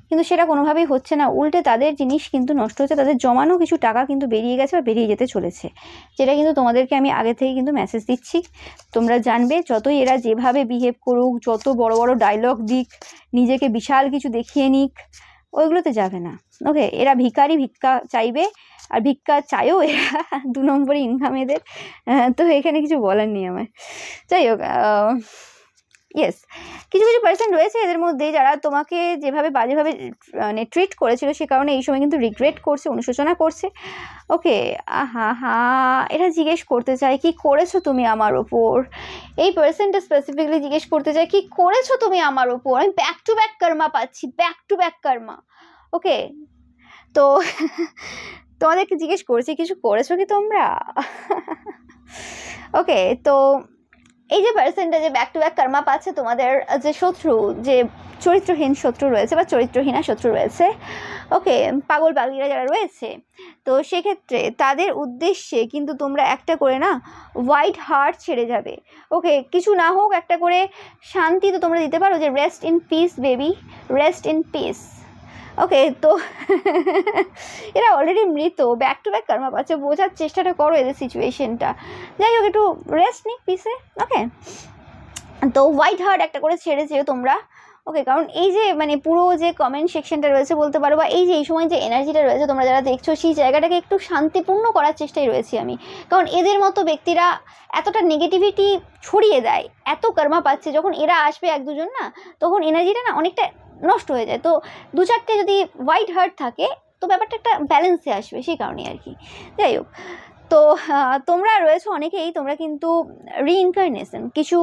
কিন্তু সেটা কোনোভাবেই হচ্ছে না, উল্টে তাদের জিনিস কিন্তু নষ্ট হচ্ছে, তাদের জমানো কিছু টাকা কিন্তু বেরিয়ে গেছে বা বেরিয়ে যেতে চলেছে, যেটা কিন্তু তোমাদেরকে আমি আগে থেকেই কিন্তু মেসেজ দিচ্ছি। তোমরা জানবে যতই এরা যেভাবে বিহেভ করুক, যত বড় বড় ডায়লগ দিক, নিজেকে বিশাল কিছু দেখিয়ে নিক, ওইগুলোতে যাবে না। ওকে, এরা ভিক্ষা চাইবে, আর ভিক্ষা চাইও এরা 2 নম্বরে ইনকাম এদের। তো এখানে কিছু বলার নেই আমার। যাই হোক, ইয়েস, কিছু কিছু পার্সন রয়েছে এদের মধ্যে যারা তোমাকে যেভাবে বাজেভাবে মানে ট্রিট করেছিল সে কারণে এই সময় কিন্তু রিগ্রেট করছে, অনুশোচনা করছে। ওকে, এটা জিজ্ঞেস করতে চাই কি করেছো তুমি আমার ওপর, এই পার্সনটা স্পেসিফিকলি জিজ্ঞেস করতে চাই কি করেছো তুমি আমার ওপর, আমি ব্যাক টু ব্যাক কর্মা পাচ্ছি, ব্যাক টু ব্যাক কর্মা। ওকে, তো তোমাদেরকে জিজ্ঞেস করছি কিছু করেছো কি তোমরা? ওকে, তো এই যে পার্সেন্টটা যে ব্যাক টু ব্যাক কর্মা পাচ্ছে, তোমাদের যে শত্রু, যে চরিত্রহীন শত্রু রয়েছে বা চরিত্রহীনা শত্রু রয়েছে, ওকে, পাগল পাগলিরা যারা রয়েছে, তো সেক্ষেত্রে তাদের উদ্দেশ্যে কিন্তু তোমরা একটা করে না হোয়াইট হার্ট ছেড়ে যাবে। ওকে, কিছু না হোক একটা করে শান্তি তো তোমরা দিতে পারো, যে rest in peace baby, rest in peace. Okay, তো এরা অলরেডি মৃত, ব্যাক টু ব্যাক কর্মা পাচ্ছে, বোঝার চেষ্টাটা করো এদের সিচুয়েশনটা। যাই হোক, একটু রেস্ট নিক পিসে। ওকে, তো হোয়াইট হার্ট একটা করে ছেড়ে যেও তোমরা। ওকে, কারণ এই যে মানে পুরো যে কমেন্ট সেকশনটা রয়েছে বলতে পারো, বা এই যে এই সময় যে এনার্জিটা রয়েছে তোমরা যারা দেখছো, সেই জায়গাটাকে একটু শান্তিপূর্ণ করার চেষ্টায় রয়েছি আমি। কারণ এদের মতো ব্যক্তিরা এতটা নেগেটিভিটি ছড়িয়ে দেয়, এত কর্মা পাচ্ছে, যখন এরা আসবে 1-2 জন না, তখন এনার্জিটা না অনেকটা নষ্ট হয়ে যায়। তো 2-4টে যদি হোয়াইট হার্ট থাকে তো ব্যাপারটা একটা ব্যালেন্সে আসবে, সেই কারণে আর কি। যাই হোক, তো তোমরা রয়েছো অনেকেই, তোমরা কিন্তু রিইনকার্নেশন, কিছু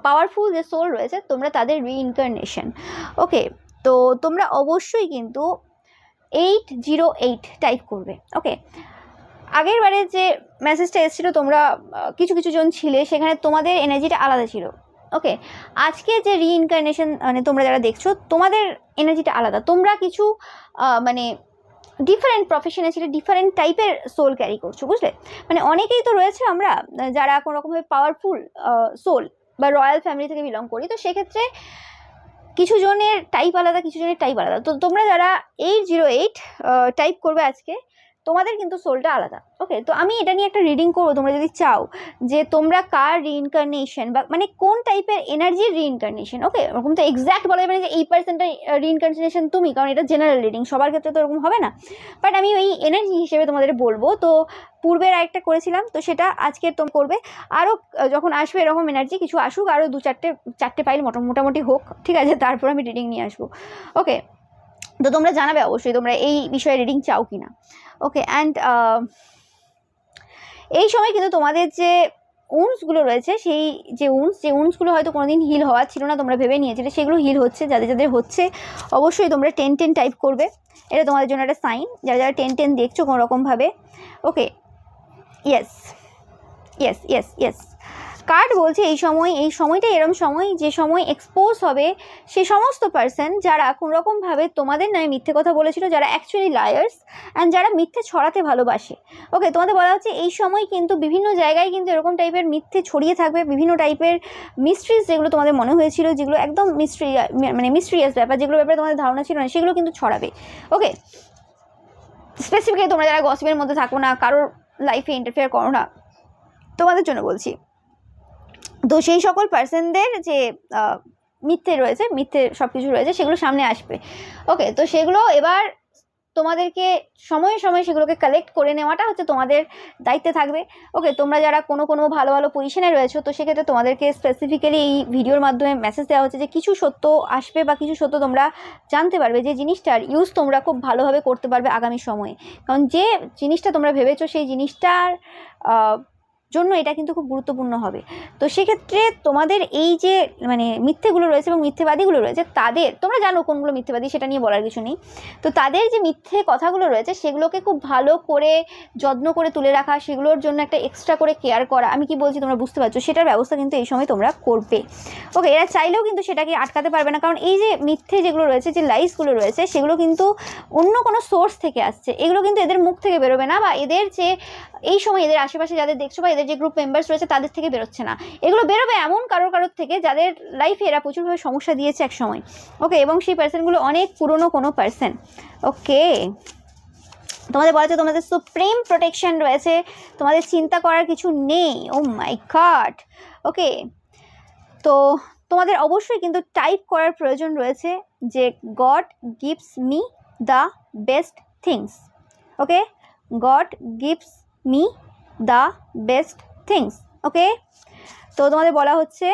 পাওয়ারফুল যে সোল রয়েছে তোমরা তাদের রিইনকার্নেশন। ওকে, তো তোমরা অবশ্যই কিন্তু 808 টাইপ করবে। ওকে, আগের বারে যে মেসেজটা এসেছিলো তোমরা কিছু কিছু জন ছিলে, সেখানে তোমাদের এনার্জিটা আলাদা ছিল। ওকে, আজকে যে রিইনকার্নেশন মানে তোমরা যারা দেখছো তোমাদের এনার্জিটা আলাদা, তোমরা কিছু মানে ডিফারেন্ট প্রফেশনে ছিল, ডিফারেন্ট টাইপের সোল ক্যারি করছো, বুঝলে? মানে অনেকেই তো রয়েছে আমরা যারা কোনোরকমভাবে পাওয়ারফুল সোল বা রয়্যাল ফ্যামিলি থেকে বিলং করি, তো সেক্ষেত্রে কিছু জনের টাইপ আলাদা, কিছু জনের টাইপ আলাদা। তো তোমরা যারা 808 টাইপ করবে আজকে, তোমাদের কিন্তু সোলটা আলাদা। ওকে, তো আমি এটা নিয়ে একটা রিডিং করবো, তোমরা যদি চাও যে তোমরা কার রিইনকার্নেশন বা মানে কোন টাইপের এনার্জির রিইনকার্নেশন। ওকে, ওরকম তো এক্স্যাক্ট বলা যাবে না যে এই পার্সেন্টটা রিইনকার্নেশন তুমি, কারণ এটা জেনারেল রিডিং, সবার ক্ষেত্রে তো এরকম হবে না। বাট আমি ওই এনার্জি হিসেবে তোমাদের বলবো। তো পূর্বের একটা করেছিলাম, তো সেটা আজকে তোমরা করবে। আরও যখন আসবে এরকম এনার্জি কিছু আসুক, আরও 2-4টে পাইল মোটামুটি হোক, ঠিক আছে, তারপর আমি রিডিং নিয়ে আসবো। ওকে, তো তোমরা জানাবে অবশ্যই তোমরা এই বিষয়ে রিডিং চাও কি না। ওকে, অ্যান্ড এই সময় কিন্তু তোমাদের যে উন্সগুলো রয়েছে, সেই যে উন্সগুলো হয়তো কোনোদিন হিল হওয়ার ছিল না, তোমরা ভেবে নিয়েছিলে, সেগুলো হিল হচ্ছে। যাদের যাদের হচ্ছে অবশ্যই তোমরা 10-10 টাইপ করবে, এটা তোমাদের জন্য একটা সাইন। যারা যারা 10-10 দেখছো কোনোরকমভাবে। Okay, yes yes yes yes, card বলছে এই সময়টা এরকম সময়, যে সময় এক্সপোজ হবে সে সমস্ত পার্সন যারা কোনোরকমভাবে তোমাদের নামে মিথ্যে কথা বলেছিল, যারা অ্যাকচুয়ালি লায়ার্স অ্যান্ড যারা মিথ্যে ছড়াতে ভালোবাসে। ওকে, তোমাদের বলা হচ্ছে এই সময় কিন্তু বিভিন্ন জায়গায় কিন্তু এরকম টাইপের মিথ্যে ছড়িয়ে থাকবে, বিভিন্ন টাইপের মিস্ট্রিজ যেগুলো তোমাদের মনে হয়েছিল, যেগুলো একদম মিস্ট্রিয়াস ব্যাপার, যেগুলো ব্যাপারে তোমাদের ধারণা ছিল না, সেগুলো কিন্তু ছড়াবে। ওকে, স্পেসিফিক্যালি তোমরা যারা গসিপের মধ্যে থাকো না, কারোর লাইফে ইন্টারফেয়ার করো না, তোমাদের জন্য বলছি। তো সেই সকল পার্সনদের যে মিথ্যে রয়েছে, মিথ্যে সব কিছু রয়েছে, সেগুলো সামনে আসবে। ওকে, তো সেগুলো এবার তোমাদেরকে সময়ে সময়ে সেগুলোকে কালেক্ট করে নেওয়াটা হচ্ছে তোমাদের দায়িত্বে থাকবে। ওকে, তোমরা যারা কোনো ভালো ভালো পজিশনে রয়েছো, তো সেক্ষেত্রে তোমাদেরকে স্পেসিফিক্যালি এই ভিডিওর মাধ্যমে মেসেজ দেওয়া হচ্ছে যে কিছু সত্য আসবে বা কিছু সত্য তোমরা জানতে পারবে, যে জিনিসটার ইউজ তোমরা খুব ভালোভাবে করতে পারবে আগামী সময়ে। কারণ যে জিনিসটা তোমরা ভেবেছো সেই জিনিসটার জন্য এটা কিন্তু খুব গুরুত্বপূর্ণ হবে। তো সেক্ষেত্রে তোমাদের এই যে মানে মিথ্যেগুলো রয়েছে এবং মিথ্যেবাদীগুলো রয়েছে, তাদের তোমরা জানো কোনগুলো মিথ্যেবাদী, সেটা নিয়ে বলার কিছু নেই। তো তাদের যে মিথ্যে কথাগুলো রয়েছে সেগুলোকে খুব ভালো করে যত্ন করে তুলে রাখা, সেগুলোর জন্য একটা এক্সট্রা করে কেয়ার করা, আমি কি বলছি তোমরা বুঝতে পারছো, সেটার ব্যবস্থা কিন্তু এই সময় তোমরা করবে। ওকে, এরা চাইলেও কিন্তু সেটাকে আটকাতে পারবে না, কারণ এই যে মিথ্যে যেগুলো রয়েছে, যে লাইসগুলো রয়েছে, সেগুলো কিন্তু অন্য কোনো সোর্স থেকে আসছে, এগুলো কিন্তু এদের মুখ থেকে বেরোবে না, বা এদের যে এই সময় এদের আশেপাশে যাদের দেখছো বা এদের যে গ্রুপ মেম্বার্স রয়েছে তাদের থেকে বেরোচ্ছে না, এগুলো বেরোবে এমন কারোর থেকে যাদের লাইফে এরা প্রচুরভাবে সমস্যা দিয়েছে এক সময়। ওকে, এবং সেই পার্সনগুলো অনেক পুরনো কোনো পার্সন। ওকে, তোমাদের বলা হচ্ছে তোমাদের সুপ্রিম প্রোটেকশন রয়েছে, তোমাদের চিন্তা করার কিছু নেই। ও মাই গড। ওকে, তো তোমাদের অবশ্যই কিন্তু টাইপ করার প্রয়োজন রয়েছে যে God gives me the best things. Okay, God gives me the best things. Okay, তো তোমাদের বলা হচ্ছে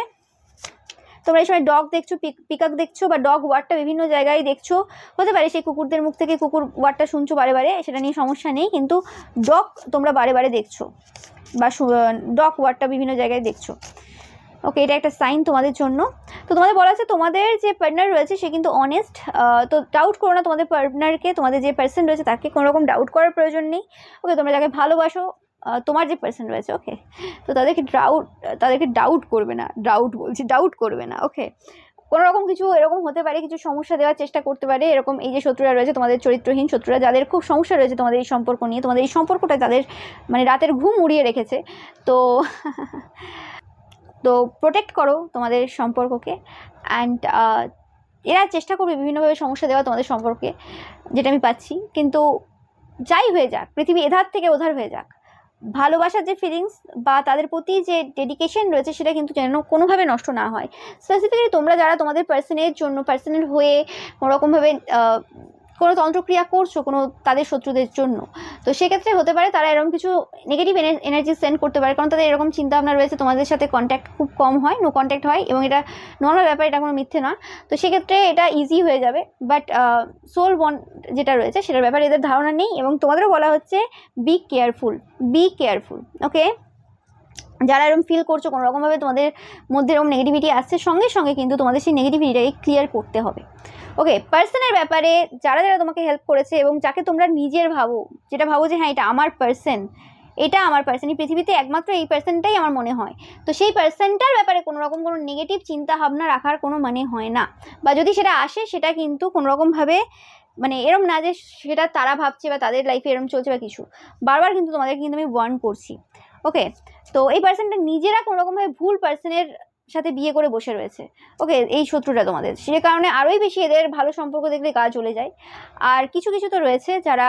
তোমরা এই সময় ডগ দেখছো, পিকক দেখছো, বা ডগ ওয়ার্ডটা বিভিন্ন জায়গায় দেখছো, হতে পারে সেই কুকুরদের মুখ থেকে কুকুর ওয়ার্ডটা শুনছো বারে বারে, সেটা নিয়ে সমস্যা নেই, কিন্তু ডগ তোমরা বারে বারে দেখছো বা ডগ ওয়ার্ডটা বিভিন্ন জায়গায় দেখছো। ওকে, এটা একটা সাইন তোমাদের জন্য। তো তোমাদের বলা আছে তোমাদের যে পার্টনার রয়েছে সে কিন্তু অনেস্ট, তো ডাউট করো না তোমাদের পার্টনারকে, তোমাদের যে পার্সন রয়েছে তাকে কোনো রকম ডাউট করার প্রয়োজন নেই। ওকে, তোমরা যাকে ভালোবাসো, তোমার যে পার্সন রয়েছে, ওকে, তো তাদেরকে ডাউট করবে না, ডাউট করবে না। ওকে, কোনো রকম কিছু এরকম হতে পারে, কিছু সমস্যা দেওয়ার চেষ্টা করতে পারে, এরকম এই যে শত্রুরা রয়েছে, তোমাদের চরিত্রহীন শত্রুরা, যাদের খুব সমস্যা রয়েছে তোমাদের এই সম্পর্ক নিয়ে, তোমাদের এই সম্পর্কটা তাদের মানে রাতের ঘুম উড়িয়ে রেখেছে। তো তো প্রোটেক্ট করো তোমাদের সম্পর্ককে, অ্যান্ড এরা চেষ্টা করবে বিভিন্নভাবে সমস্যা দেওয়া তোমাদের সম্পর্কে, যেটা আমি পাচ্ছি। কিন্তু যাই হয়ে যাক, পৃথিবী এধার থেকে ওধার হয়ে যাক, ভালোবাসার যে ফিলিংস বা তাদের প্রতি যে ডেডিকেশন রয়েছে সেটা কিন্তু যেন কোনোভাবে নষ্ট না হয়। স্পেসিফিক্যালি তোমরা যারা তোমাদের পার্সনের হয়ে কোনোরকমভাবে কোনো তন্ত্রক্রিয়া করছো কোনো তাদের শত্রুদের জন্য, তো সেক্ষেত্রে হতে পারে তারা এরকম কিছু নেগেটিভ এনার্জি সেন্ড করতে পারে, কারণ তাদের এরকম চিন্তাভাবনা রয়েছে, তোমাদের সাথে কন্ট্যাক্ট খুব কম হয়, নো কন্ট্যাক্ট হয়, এবং এটা নর্মাল ব্যাপার, এটা কোনো মিথ্যে না। তো সেক্ষেত্রে এটা ইজি হয়ে যাবে, বাট সোল বন্ড যেটা রয়েছে সেটার ব্যাপারে এদের ধারণা নেই, এবং তোমাদেরও বলা হচ্ছে বি কেয়ারফুল। ওকে, যারা এরকম ফিল করছো কোনো রকমভাবে তোমাদের মধ্যে এরকম নেগেটিভিটি আসছে, সঙ্গে সঙ্গে কিন্তু তোমাদের সেই নেগেটিভিটিটাকে ক্লিয়ার করতে হবে। ওকে, পার্সনের ব্যাপারে যারা যারা তোমাকে হেল্প করেছে এবং যাকে তোমরা নিজের যেটা ভাবো যে হ্যাঁ এটা আমার পার্সন, এই পৃথিবীতে একমাত্র এই পার্সনটাই আমার মনে হয়, তো সেই পার্সনটার ব্যাপারে কোনো রকম কোনো নেগেটিভ চিন্তা ভাবনা রাখার কোনো মানে হয় না, বা যদি সেটা আসে সেটা কিন্তু কোনো রকমভাবে মানে এরম না যে সেটা তারা ভাবছে বা তাদের লাইফে এরম চলছে বা কিছু, বারবার কিন্তু তোমাদেরকে কিন্তু আমি ওয়ার্ন করছি। ওকে, তো এই পার্সনটা নিজেরা কোনো রকমভাবে ভুল পার্সনের সাথে বিয়ে করে বসে রয়েছে। ওকে, এই শত্রুটা তোমাদের, সে কারণে আরোই বেশি এদের ভালো সম্পর্ক দেখলে গা চলে যায়। আর কিছু তো রয়েছে যারা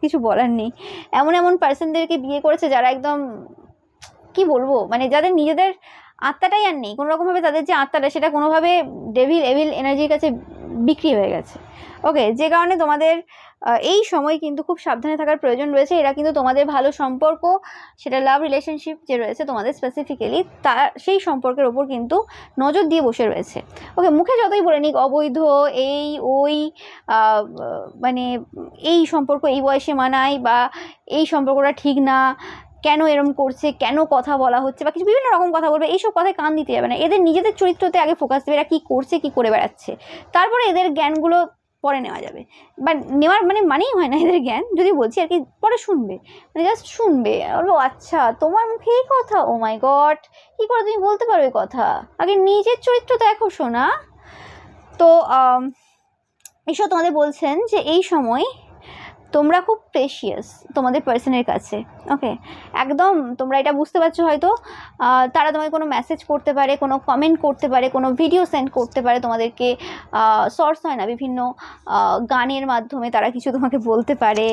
কিছু বলার নেই, এমন পার্সনদেরকে বিয়ে করেছে যারা একদম কি বলবো, মানে যাদের নিজেদের আত্মাটাই আর নেই, কোনো রকমভাবে তাদের যে আত্মাটা সেটা কোনোভাবে এভিল এনার্জির কাছে বিক্রি হয়ে গেছে। ওকে, যে কারণে তোমাদের এই সময় কিন্তু খুব সাবধানে থাকার প্রয়োজন রয়েছে। এরা কিন্তু তোমাদের ভালো সম্পর্ক, সেটা লাভ রিলেশনশিপ যে রয়েছে তোমাদের স্পেসিফিক্যালি, তার সেই সম্পর্কের ওপর কিন্তু নজর দিয়ে বসে রয়েছে। ওকে, মুখে যতই বলে নিক অবৈধ ওই মানে এই সম্পর্ক এই বয়সে মানায়, বা এই সম্পর্কটা ঠিক না, কেন এরম করছে, কেন কথা বলা হচ্ছে, বা কিছু বিভিন্ন রকম কথা বলবে, এইসব কথায় কান দিতে যাবে না। এদের নিজেদের চরিত্রতে আগে ফোকাস দেবে, এরা কী করছে, কী করে বেড়াচ্ছে, তারপরে এদের জ্ঞানগুলো পরে নেওয়া যাবে, বা নেওয়ার মানেই হয় না এদের জ্ঞান, যদি বলছি আর কি, পরে শুনবে, জাস্ট শুনবে, বলবো আচ্ছা তোমার মুখে এই কথা, ও মাই গড কী করে তুমি বলতে পারো এই কথা, আগে নিজের চরিত্র দেখো শোনা। তো ঈশ্বর তোমাদের বলছেন যে এই সময় তোমরা খুব প্রেশিয়াস তোমাদের পার্সনের কাছে। ওকে, একদম তোমরা এটা বুঝতে পারছো হয়তো, তারা তোমাকে কোনো মেসেজ করতে পারে, কোনো কমেন্ট করতে পারে, কোনো ভিডিও সেন্ড করতে পারে তোমাদেরকে, সোর্স হয় না, বিভিন্ন গানের মাধ্যমে তারা কিছু তোমাকে বলতে পারে,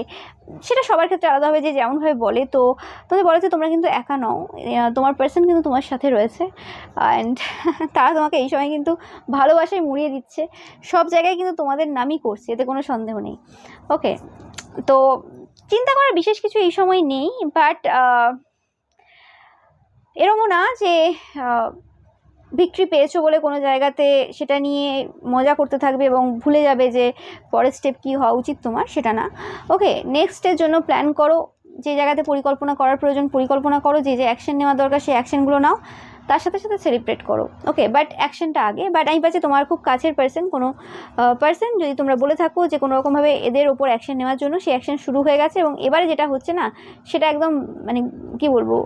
সেটা সবার ক্ষেত্রে আলাদা হবে যে যেমনভাবে বলে। তো তোমাদের বলে যে তোমরা কিন্তু একা নও, তোমার পার্সন কিন্তু তোমার সাথে রয়েছে, অ্যান্ড তারা তোমাকে এই সময় কিন্তু ভালোবাসায় মুড়িয়ে দিচ্ছে, সব জায়গায় কিন্তু তোমাদের নামই করছে, এতে কোনো সন্দেহ নেই। ওকে, তো চিন্তা করার বিশেষ কিছু এই সময় নেই, বাট এরকমও না যে ভিক্টরি পেয়েছো বলে কোনো জায়গাতে সেটা নিয়ে মজা করতে থাকবে এবং ভুলে যাবে যে পরের স্টেপ কী হওয়া উচিত তোমার, সেটা না। ওকে, নেক্সটের জন্য প্ল্যান করো, যে জায়গাতে পরিকল্পনা করার প্রয়োজন পরিকল্পনা করো, যে অ্যাকশন নেওয়া দরকার সেই অ্যাকশনগুলো নাও, তার সাথে সাথে সেলিব্রেট করো। ওকে, বাট অ্যাকশনটা আগে। বাট আমি পাচ্ছি তোমার খুব কাছের পার্সন, কোনো পার্সন যদি তোমরা বলে থাকো যে কোনো রকমভাবে এদের ওপর অ্যাকশন নেওয়ার জন্য, সেই অ্যাকশন শুরু হয়ে গেছে, এবং এবারে যেটা হচ্ছে না সেটা একদম কি বলবো,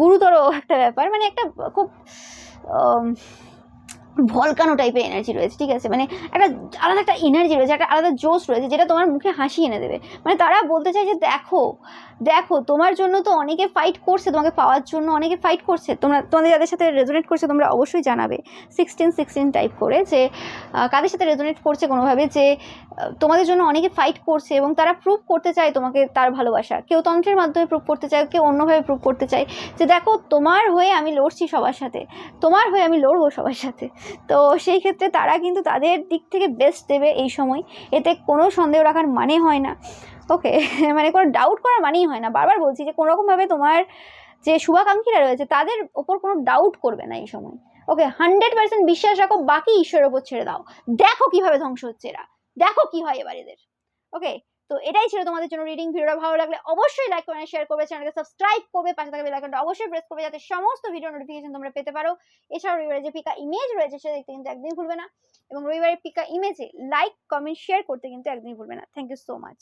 গুরুতর একটা ব্যাপার, একটা খুব ভলকানো টাইপের এনার্জি রয়েছে, ঠিক আছে, একটা আলাদা একটা এনার্জি রয়েছে, একটা আলাদা জোশ রয়েছে, যেটা তোমার মুখে হাসি এনে দেবে। তারা বলতে চায় যে দেখো দেখো তোমার জন্য তো অনেকে ফাইট করছে, তোমাকে পাওয়ার জন্য অনেকে ফাইট করছে, তোমাদের যাদের সাথে রেজোনেট করছে তোমরা অবশ্যই জানাবে 16 টাইপ করে, যে কাদের সাথে রেজোনেট করছে কোনোভাবে, যে তোমাদের জন্য অনেকে ফাইট করছে এবং তারা প্রুভ করতে চায় তোমাকে তার ভালোবাসা, কেউ তন্ত্রের মাধ্যমে প্রুভ করতে চায়, কেউ অন্যভাবে প্রুভ করতে চায়, যে দেখো তোমার হয়ে আমি লড়ছি সবার সাথে, তোমার হয়ে আমি লড়বো সবার সাথে। তো সেই ক্ষেত্রে তারা কিন্তু তাদের দিক থেকে বেস্ট দেবে এই সময়, এতে কোনো সন্দেহ রাখার মানে হয় না। ওকে, কোনো ডাউট করার মানেই হয় না, বারবার বলছি যে কোনোরকমভাবে তোমার যে শুভাকাঙ্ক্ষীরা রয়েছে তাদের ওপর কোনো ডাউট করবে না এই সময়। ওকে, 100% বিশ্বাস রাখো, বাকি ঈশ্বরের ওপর ছেড়ে দাও, দেখো কিভাবে ধ্বংস হচ্ছে এরা, দেখো কি হয় এবার এদের। ওকে, তো এটাই ছিল তোমাদের জন্য রিডিং। ভিডিওটা ভালো লাগলে অবশ্যই লাইক করবে, শেয়ার করবে, চ্যানেলকে সাবস্ক্রাইব করবে, পাশে থাকা বেল আইকনটা অবশ্যই প্রেস করবে যাতে সমস্ত ভিডিও নোটিফিকেশন তোমরা পেতে পারো। এছাড়াও রবিবারে যে পিকা ইমেজ রয়েছে সেটা দেখতে কিন্তু একদমই ভুলবে না, এবং রবিবারের পিকা ইমেজে লাইক কমেন্ট শেয়ার করতে কিন্তু একদমই ভুলবে না। Thank you so much.